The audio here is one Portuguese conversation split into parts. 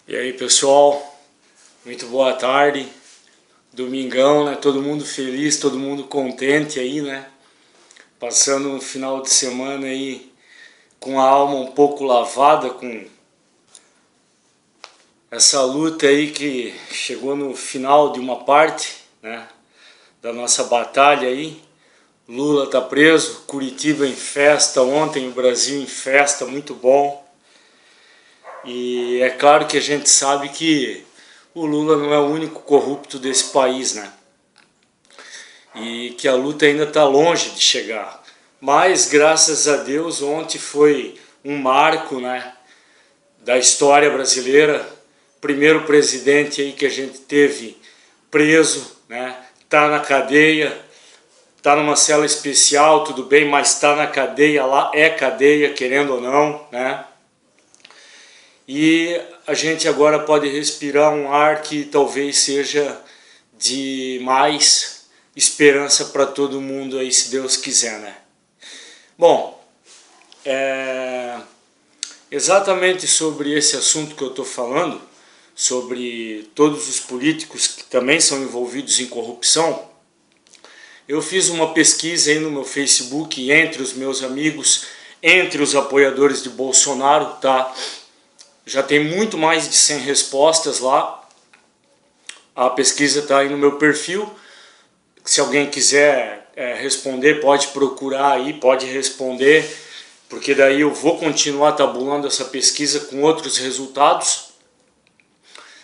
E aí, pessoal, muito boa tarde. Domingão, né? Todo mundo feliz, todo mundo contente aí, né? Passando um final de semana aí com a alma um pouco lavada, com essa luta aí que chegou no final de uma parte, né, da nossa batalha aí. Lula tá preso, Curitiba em festa, ontem o Brasil em festa, muito bom. E é claro que a gente sabe que o Lula não é o único corrupto desse país, né? E que a luta ainda está longe de chegar. Mas, graças a Deus, ontem foi um marco, né, da história brasileira. Primeiro presidente aí que a gente teve preso, né? Tá na cadeia, tá numa cela especial, tudo bem, mas tá na cadeia, lá é cadeia, querendo ou não, né? E a gente agora pode respirar um ar que talvez seja de mais esperança para todo mundo aí, se Deus quiser, né? Bom, exatamente sobre esse assunto que eu estou falando, sobre todos os políticos que também são envolvidos em corrupção, eu fiz uma pesquisa aí no meu Facebook, entre os meus amigos, entre os apoiadores de Bolsonaro, tá? Já tem muito mais de 100 respostas lá. A pesquisa está aí no meu perfil. Se alguém quiser responder, pode procurar aí, pode responder, porque daí eu vou continuar tabulando essa pesquisa com outros resultados.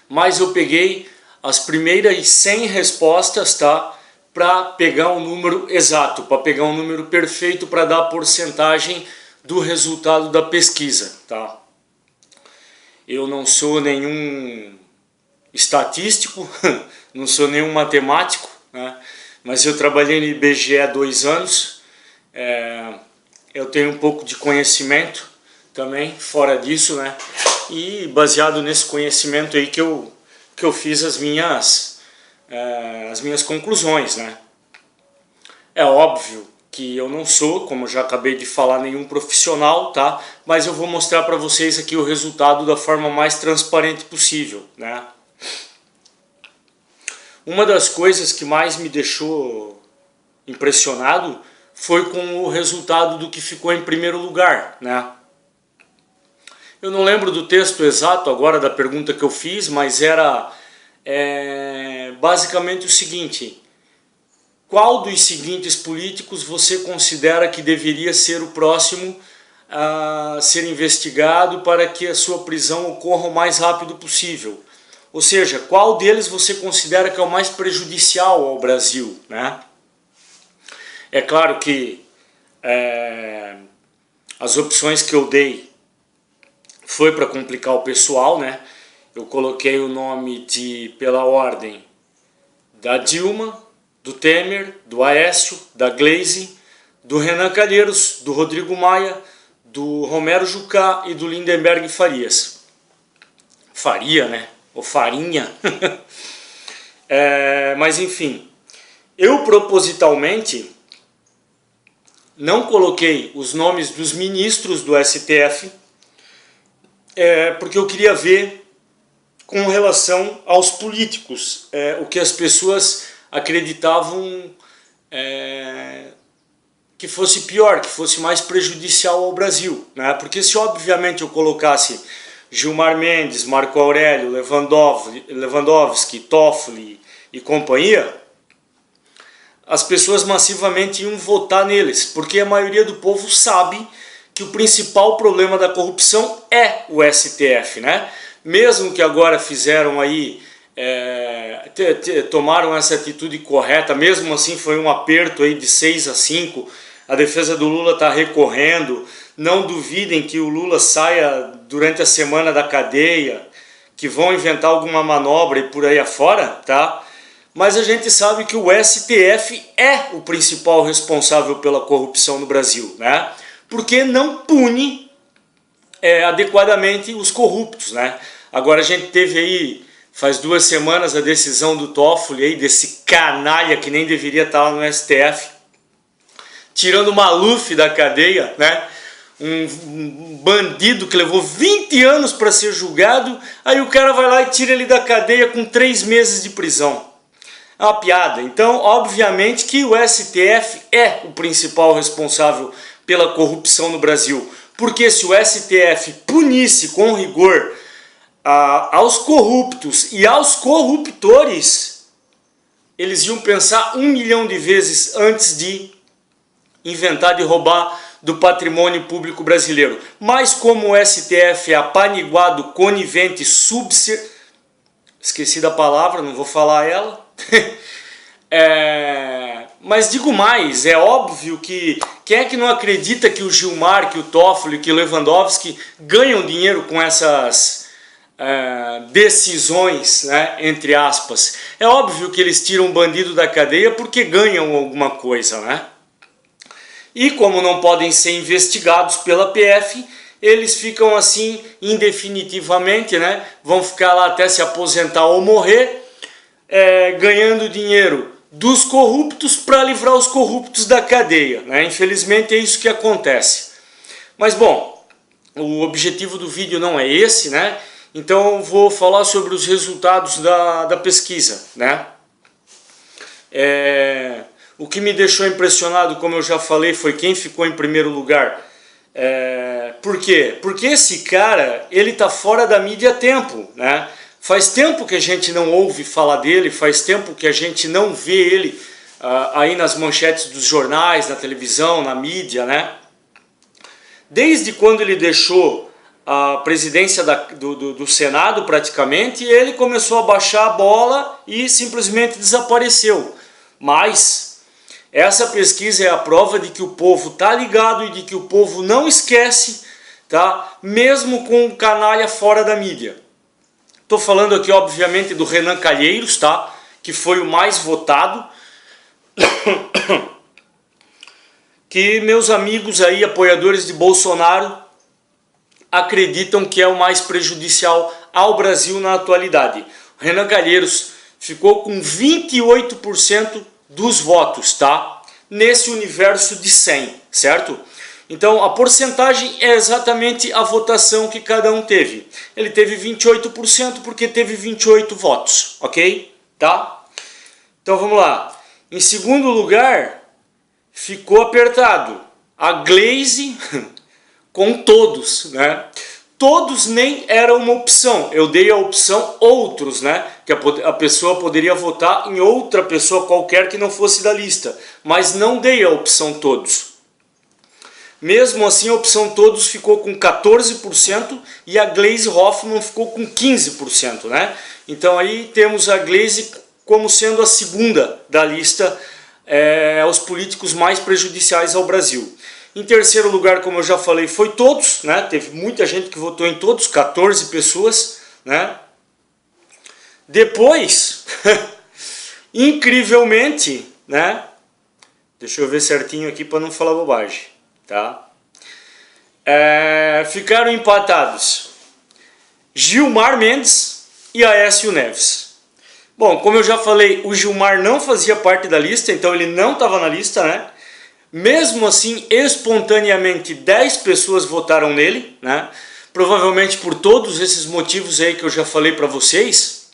Mas eu peguei as primeiras 100 respostas, tá? Para pegar um número exato, para pegar um número perfeito, para dar a porcentagem do resultado da pesquisa, tá? Eu não sou nenhum estatístico, não sou nenhum matemático, né? Mas eu trabalhei no IBGE há 2 anos, eu tenho um pouco de conhecimento também, fora disso, né? E baseado nesse conhecimento aí que eu fiz as minhas conclusões, né? É óbvio que eu não sou, como eu já acabei de falar, nenhum profissional, tá? Mas eu vou mostrar para vocês aqui o resultado da forma mais transparente possível, né? Uma das coisas que mais me deixou impressionado foi com o resultado do que ficou em primeiro lugar, né? Eu não lembro do texto exato agora da pergunta que eu fiz, mas era basicamente o seguinte: qual dos seguintes políticos você considera que deveria ser o próximo a ser investigado para que a sua prisão ocorra o mais rápido possível? Ou seja, qual deles você considera que é o mais prejudicial ao Brasil, né? É claro que as opções que eu dei foi para complicar o pessoal, né? Eu coloquei o nome pela ordem da Dilma, do Temer, do Aécio, da Gleisi, do Renan Calheiros, do Rodrigo Maia, do Romero Jucá e do Lindenberg Farias. Faria, né? Ou Farinha. Mas enfim, eu propositalmente não coloquei os nomes dos ministros do STF, porque eu queria ver com relação aos políticos, o que as pessoas acreditavam que fosse pior, que fosse mais prejudicial ao Brasil, né? Porque se obviamente eu colocasse Gilmar Mendes, Marco Aurélio, Lewandowski, Toffoli e companhia, as pessoas massivamente iam votar neles, porque a maioria do povo sabe que o principal problema da corrupção é o STF, né? Mesmo que agora fizeram aí, tomaram essa atitude correta, mesmo assim foi um aperto aí de 6-5, a defesa do Lula está recorrendo, não duvidem que o Lula saia durante a semana da cadeia, que vão inventar alguma manobra e por aí afora, tá? Mas a gente sabe que o STF é o principal responsável pela corrupção no Brasil, né? Porque não pune adequadamente os corruptos, né? Agora a gente teve aí, faz 2 semanas, a decisão do Toffoli aí, desse canalha que nem deveria estar lá no STF, tirando o Maluf da cadeia, né? um bandido que levou 20 anos para ser julgado, aí o cara vai lá e tira ele da cadeia com 3 meses de prisão. É uma piada. Então, obviamente que o STF é o principal responsável pela corrupção no Brasil. Porque se o STF punisse com rigor aos corruptos e aos corruptores, eles iam pensar 1 milhão de vezes antes de inventar de roubar do patrimônio público brasileiro. Mas como o STF é apaniguado, conivente, esqueci da palavra, não vou falar ela. Mas digo mais, é óbvio que quem é que não acredita que o Gilmar, que o Toffoli, que o Lewandowski ganham dinheiro com essas decisões, né, entre aspas. É óbvio que eles tiram um bandido da cadeia porque ganham alguma coisa, né? E como não podem ser investigados pela PF, eles ficam assim indefinitivamente, né? Vão ficar lá até se aposentar ou morrer, ganhando dinheiro dos corruptos para livrar os corruptos da cadeia, né? Infelizmente é isso que acontece. Mas bom, o objetivo do vídeo não é esse, né? Então eu vou falar sobre os resultados da pesquisa, né? O que me deixou impressionado, como eu já falei, foi quem ficou em primeiro lugar. Por quê? Porque esse cara, ele tá fora da mídia há tempo, né? Faz tempo que a gente não ouve falar dele, faz tempo que a gente não vê ele aí nas manchetes dos jornais, na televisão, na mídia, né? Desde quando ele deixou a presidência do Senado, praticamente, ele começou a baixar a bola e simplesmente desapareceu. Mas essa pesquisa é a prova de que o povo tá ligado e de que o povo não esquece, tá? Mesmo com o canalha fora da mídia. Estou falando aqui, obviamente, do Renan Calheiros, tá? Que foi o mais votado. Que meus amigos aí, apoiadores de Bolsonaro, acreditam que é o mais prejudicial ao Brasil na atualidade. O Renan Calheiros ficou com 28% dos votos, tá? Nesse universo de 100, certo? Então a porcentagem é exatamente a votação que cada um teve. Ele teve 28% porque teve 28 votos, ok? Tá? Então vamos lá. Em segundo lugar, ficou apertado. A Glaze com todos, né? Todos nem era uma opção. Eu dei a opção outros, né? Que a pessoa poderia votar em outra pessoa qualquer que não fosse da lista. Mas não dei a opção todos. Mesmo assim, a opção todos ficou com 14% e a Gleisi Hoffmann ficou com 15%, né? Então aí temos a Gleisi como sendo a segunda da lista aos políticos mais prejudiciais ao Brasil. Em terceiro lugar, como eu já falei, foi todos, né? Teve muita gente que votou em todos, 14 pessoas, né? Depois, incrivelmente, né? Deixa eu ver certinho aqui para não falar bobagem, tá? Ficaram empatados Gilmar Mendes e Aécio Neves. Bom, como eu já falei, o Gilmar não fazia parte da lista, então ele não estava na lista, né? Mesmo assim, espontaneamente, 10 pessoas votaram nele, né? Provavelmente por todos esses motivos aí que eu já falei para vocês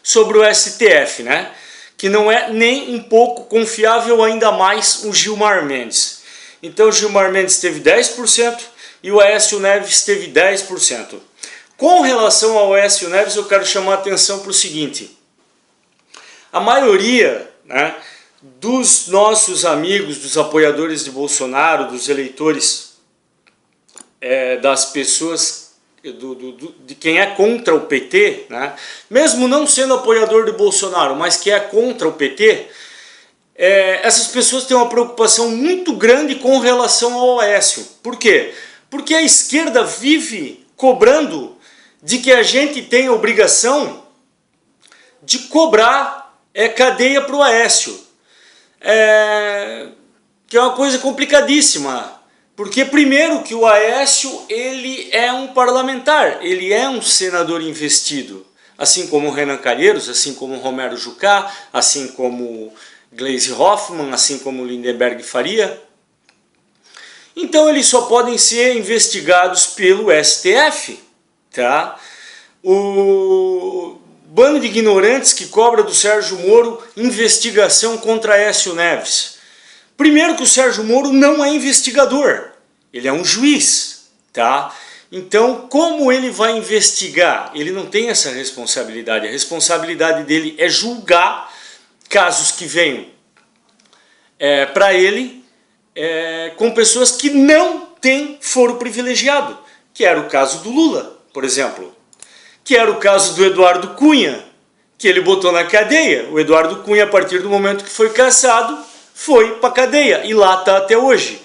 sobre o STF, né? Que não é nem um pouco confiável, ainda mais o Gilmar Mendes. Então o Gilmar Mendes teve 10% e o Aécio Neves teve 10%. Com relação ao Aécio Neves, eu quero chamar a atenção para o seguinte. A maioria, né, dos nossos amigos, dos apoiadores de Bolsonaro, dos eleitores, das pessoas, de quem é contra o PT, né? Mesmo não sendo apoiador de Bolsonaro, mas que é contra o PT, essas pessoas têm uma preocupação muito grande com relação ao Aécio. Por quê? Porque a esquerda vive cobrando de que a gente tem a obrigação de cobrar cadeia para o Aécio. Que é uma coisa complicadíssima. Porque primeiro que o Aécio, ele é um parlamentar, ele é um senador investido, assim como o Renan Calheiros, assim como o Romero Jucá, assim como Gleisi Hoffmann, assim como o Lindenberg Faria. Então eles só podem ser investigados pelo STF, tá? O bando de ignorantes que cobra do Sérgio Moro investigação contra Aécio Neves. Primeiro que o Sérgio Moro não é investigador, ele é um juiz, tá? Então, como ele vai investigar? Ele não tem essa responsabilidade. A responsabilidade dele é julgar casos que venham para ele com pessoas que não têm foro privilegiado, que era o caso do Lula, por exemplo, que era o caso do Eduardo Cunha, que ele botou na cadeia. O Eduardo Cunha, a partir do momento que foi cassado, foi para a cadeia e lá está até hoje.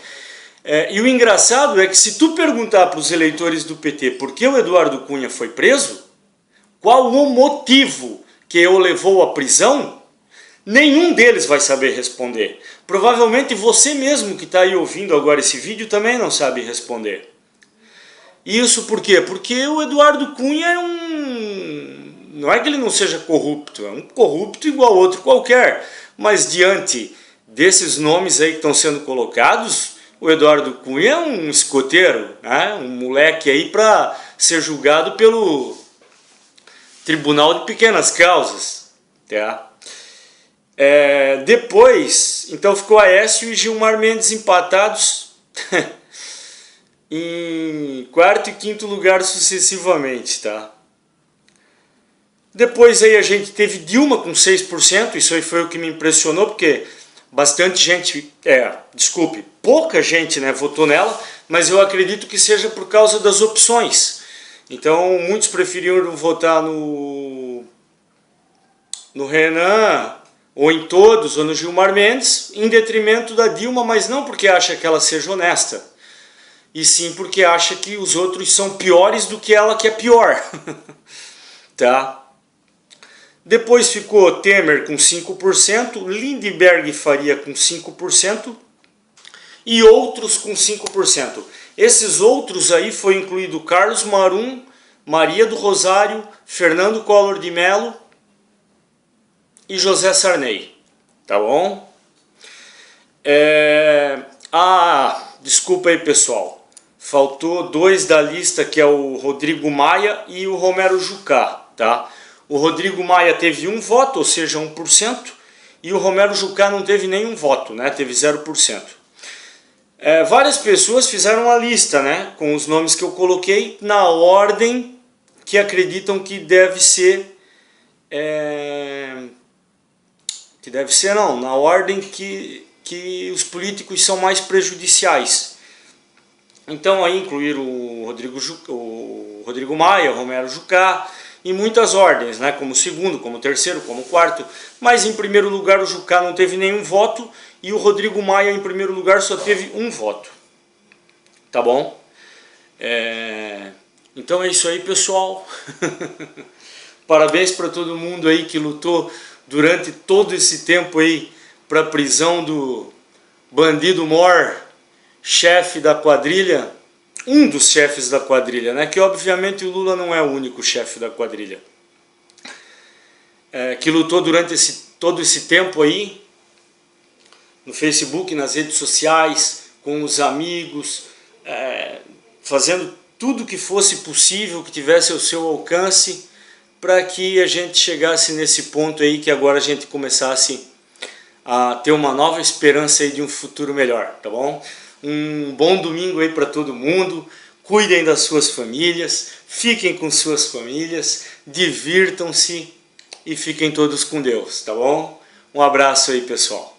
E o engraçado é que se tu perguntar para os eleitores do PT por que o Eduardo Cunha foi preso, qual o motivo que o levou à prisão, nenhum deles vai saber responder. Provavelmente você mesmo que está aí ouvindo agora esse vídeo também não sabe responder. Isso por quê? Porque o Eduardo Cunha é não é que ele não seja corrupto, é um corrupto igual outro qualquer. Mas diante desses nomes aí que estão sendo colocados, o Eduardo Cunha é um escoteiro, né? Um moleque aí para ser julgado pelo Tribunal de Pequenas Causas, tá? Depois, então ficou Aécio e Gilmar Mendes empatados em quarto e quinto lugar sucessivamente, tá? Depois aí a gente teve Dilma com 6%, isso aí foi o que me impressionou, porque bastante gente, pouca gente, né, votou nela, mas eu acredito que seja por causa das opções. Então muitos preferiram votar no Renan, ou em todos, ou no Gilmar Mendes, em detrimento da Dilma, mas não porque acha que ela seja honesta, e sim porque acha que os outros são piores do que ela, que é pior. Tá? Depois ficou Temer com 5%, Lindbergh e Faria com 5% e outros com 5%. Esses outros aí foi incluído Carlos Marum, Maria do Rosário, Fernando Collor de Mello e José Sarney, tá bom? Desculpa aí, pessoal. Faltou dois da lista, que é o Rodrigo Maia e o Romero Jucá, tá? O Rodrigo Maia teve 1 voto, ou seja, 1%, e o Romero Jucá não teve nenhum voto, né? Teve 0%. Várias pessoas fizeram uma lista, né, com os nomes que eu coloquei na ordem que acreditam que deve ser... na ordem que os políticos são mais prejudiciais. Então aí incluíram o Rodrigo Maia, o Romero Jucá, em muitas ordens, né? Como segundo, como terceiro, como quarto, mas em primeiro lugar o Jucá não teve nenhum voto e o Rodrigo Maia em primeiro lugar só teve 1 voto. Tá bom? Então é isso aí, pessoal. Parabéns para todo mundo aí que lutou durante todo esse tempo aí para a prisão do bandido Mor, chefe da quadrilha. Um dos chefes da quadrilha, né? Que obviamente o Lula não é o único chefe da quadrilha. Que lutou durante todo esse tempo aí, no Facebook, nas redes sociais, com os amigos, fazendo tudo que fosse possível, que tivesse ao seu alcance, para que a gente chegasse nesse ponto aí, que agora a gente começasse a ter uma nova esperança aí de um futuro melhor, tá bom? Um bom domingo aí para todo mundo, cuidem das suas famílias, fiquem com suas famílias, divirtam-se e fiquem todos com Deus, tá bom? Um abraço aí, pessoal.